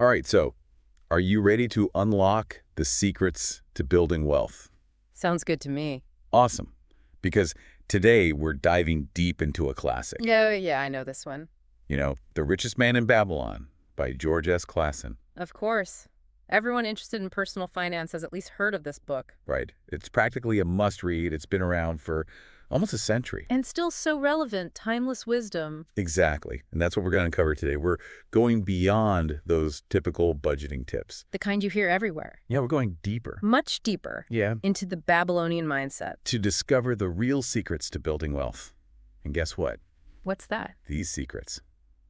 All right, so are you ready to unlock the secrets to building wealth? Sounds good to me. Awesome, because today we're diving deep into a classic. Yeah, I know this one. The Richest Man in Babylon by George S. Clason. Of course. Everyone interested in personal finance has at least heard of this book. Right. It's practically a must-read. It's been around for almost a century. And still so relevant, timeless wisdom. Exactly. And that's what we're going to uncover today. We're going beyond those typical budgeting tips. The kind you hear everywhere. Yeah, we're going deeper. Much deeper. Yeah. Into the Babylonian mindset. To discover the real secrets to building wealth. And guess what? What's that? These secrets.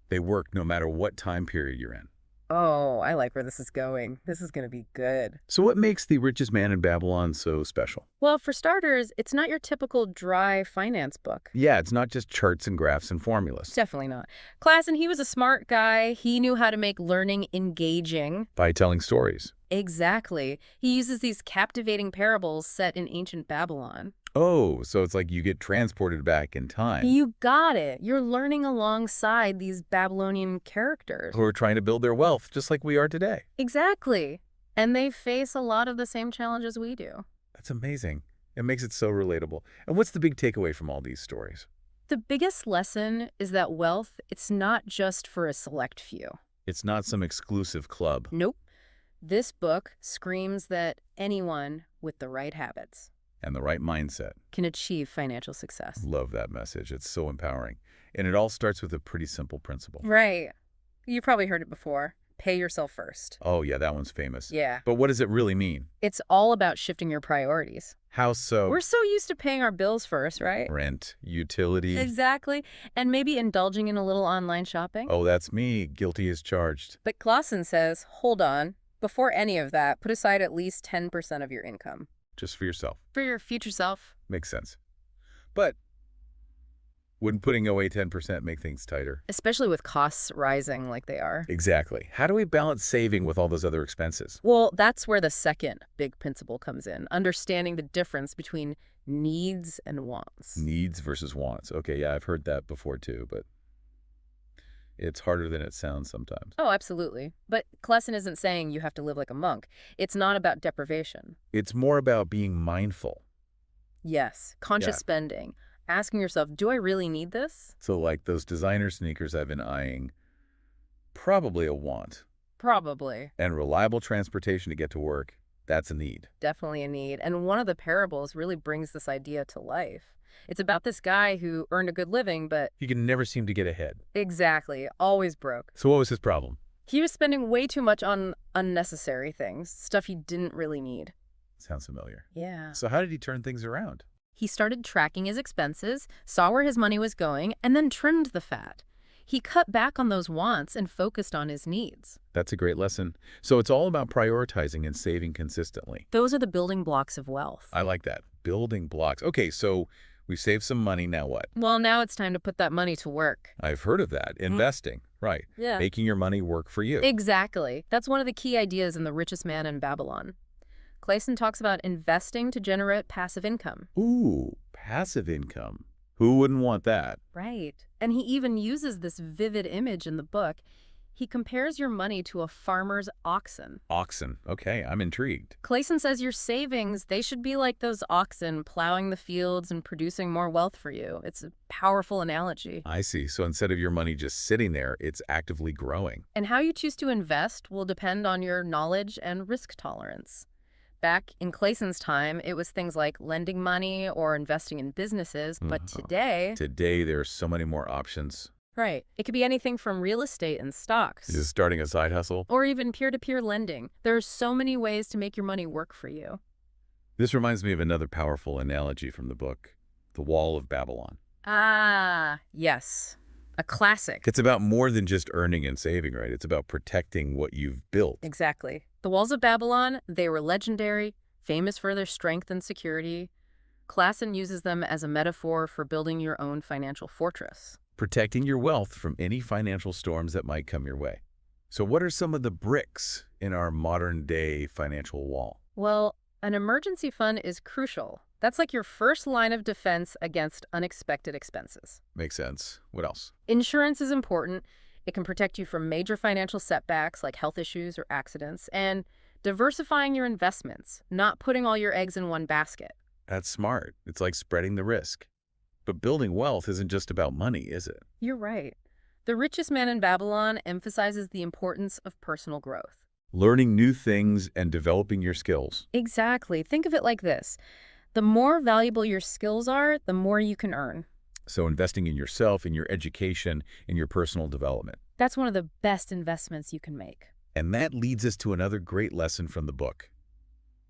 They work no matter what time period you're in. Oh, I like where this is going. This is going to be good. So what makes The Richest Man in Babylon so special? Well, for starters, it's not your typical dry finance book. Yeah, it's not just charts and graphs and formulas. Definitely not. Clason, he was a smart guy. He knew how to make learning engaging. By telling stories. Exactly. He uses these captivating parables set in ancient Babylon. Oh, so it's like you get transported back in time. You got it. You're learning alongside these Babylonian characters. Who are trying to build their wealth just like we are today. Exactly. And they face a lot of the same challenges we do. That's amazing. It makes it so relatable. And what's the big takeaway from all these stories? The biggest lesson is that wealth, it's not just for a select few. It's not some exclusive club. Nope. This book screams that anyone with the right habits And the right mindset. can achieve financial success. Love that message. It's so empowering. And it all starts with a pretty simple principle. Right. You probably heard it before. Pay yourself first. Oh, yeah, that one's famous. Yeah. But what does it really mean? It's all about shifting your priorities. How so? We're so used to paying our bills first, right? Rent, utilities. Exactly. And maybe indulging in a little online shopping. Oh, that's me. Guilty as charged. But Clason says, hold on. Before any of that, put aside at least 10% of your income. Just for yourself. For your future self. Makes sense. But wouldn't putting away 10% make things tighter? Especially with costs rising like they are. Exactly. How do we balance saving with all those other expenses? Well, that's where the second big principle comes in. Understanding the difference between needs and wants. Needs versus wants. Okay, yeah, I've heard that before too, but it's harder than it sounds sometimes. Oh, absolutely. But Clason isn't saying you have to live like a monk. It's not about deprivation. It's more about being mindful. Yes, conscious Yeah. spending. Asking yourself, do I really need this? So like those designer sneakers I've been eyeing, probably a want. Probably. And reliable transportation to get to work, that's a need. Definitely a need. And one of the parables really brings this idea to life. It's about this guy who earned a good living, but He can never seem to get ahead. exactly, always broke. So what was his problem? He was spending way too much on unnecessary things, stuff he didn't really need. Sounds familiar. Yeah. So how did he turn things around? He started tracking his expenses, saw where his money was going, and then trimmed the fat. He cut back on those wants and focused on his needs. That's a great lesson. So it's all about prioritizing and saving consistently. Those are the building blocks of wealth. I like that. Building blocks. Okay, so we saved some money, now what? Well, now it's time to put that money to work. I've heard of that. Investing. Right. Yeah. Making your money work for you. Exactly. That's one of the key ideas in The Richest Man in Babylon. Clason talks about investing to generate passive income. Ooh, passive income. Who wouldn't want that? Right. And he even uses this vivid image in the book. He compares your money to a farmer's oxen. Oxen. Okay, I'm intrigued. Clason says your savings, they should be like those oxen plowing the fields and producing more wealth for you. It's a powerful analogy. I see. So instead of your money just sitting there, it's actively growing. And how you choose to invest will depend on your knowledge and risk tolerance. Back in Clason's time, it was things like lending money or investing in businesses. But today, Today, there are so many more options. right, it could be anything from real estate and stocks. Is starting a side hustle? Or even peer-to-peer lending. There are so many ways to make your money work for you. This reminds me of another powerful analogy from the book, The Wall of Babylon. Ah, yes. A classic. It's about more than just earning and saving, right? It's about protecting what you've built. Exactly. The walls of Babylon, they were legendary, famous for their strength and security. Clason uses them as a metaphor for building your own financial fortress. Protecting your wealth from any financial storms that might come your way. So what are some of the bricks in our modern-day financial wall? Well, an emergency fund is crucial. That's like your first line of defense against unexpected expenses. Makes sense. What else? Insurance is important. It can protect you from major financial setbacks like health issues or accidents, and diversifying your investments, not putting all your eggs in one basket. That's smart. It's like spreading the risk. But building wealth isn't just about money, is it? You're right. The Richest Man in Babylon emphasizes the importance of personal growth. Learning new things and developing your skills. Exactly. Think of it like this. The more valuable your skills are, the more you can earn. So investing in yourself, in your education, in your personal development. That's one of the best investments you can make. And that leads us to another great lesson from the book.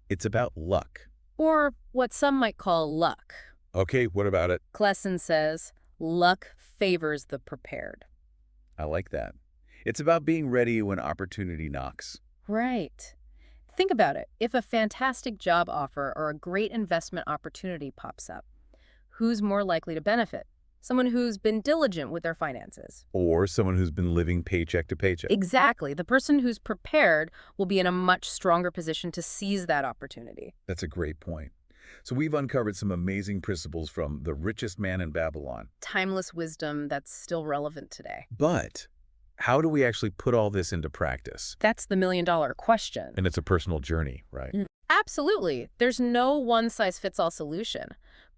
It's about luck. Or what some might call luck. Okay, what about it? Clason says, luck favors the prepared. I like that. It's about being ready when opportunity knocks. Right. Think about it. If a fantastic job offer or a great investment opportunity pops up, who's more likely to benefit? Someone who's been diligent with their finances. Or someone who's been living paycheck to paycheck. Exactly. The person who's prepared will be in a much stronger position to seize that opportunity. That's a great point. So we've uncovered some amazing principles from The Richest Man in Babylon. Timeless wisdom that's still relevant today. But how do we actually put all this into practice? That's the million-dollar question. And it's a personal journey, right? Absolutely. There's no one-size-fits-all solution.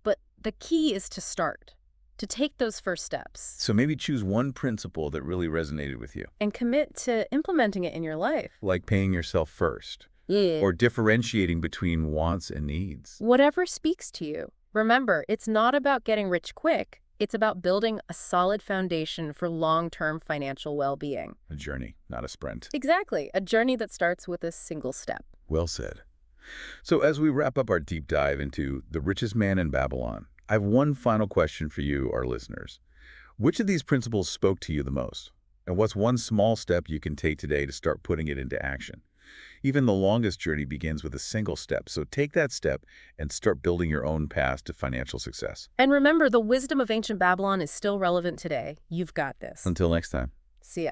But the key is to start, to take those first steps. So maybe choose one principle that really resonated with you. And commit to implementing it in your life. Like paying yourself first. Yeah. Or differentiating between wants and needs. Whatever speaks to you. Remember, it's not about getting rich quick. It's about building a solid foundation for long-term financial well-being. A journey, not a sprint. Exactly. A journey that starts with a single step. Well said. So as we wrap up our deep dive into The Richest Man in Babylon, I have one final question for you, our listeners. Which of these principles spoke to you the most? And what's one small step you can take today to start putting it into action? Even the longest journey begins with a single step, so take that step and start building your own path to financial success. And remember, the wisdom of ancient Babylon is still relevant today. You've got this. Until next time. See ya.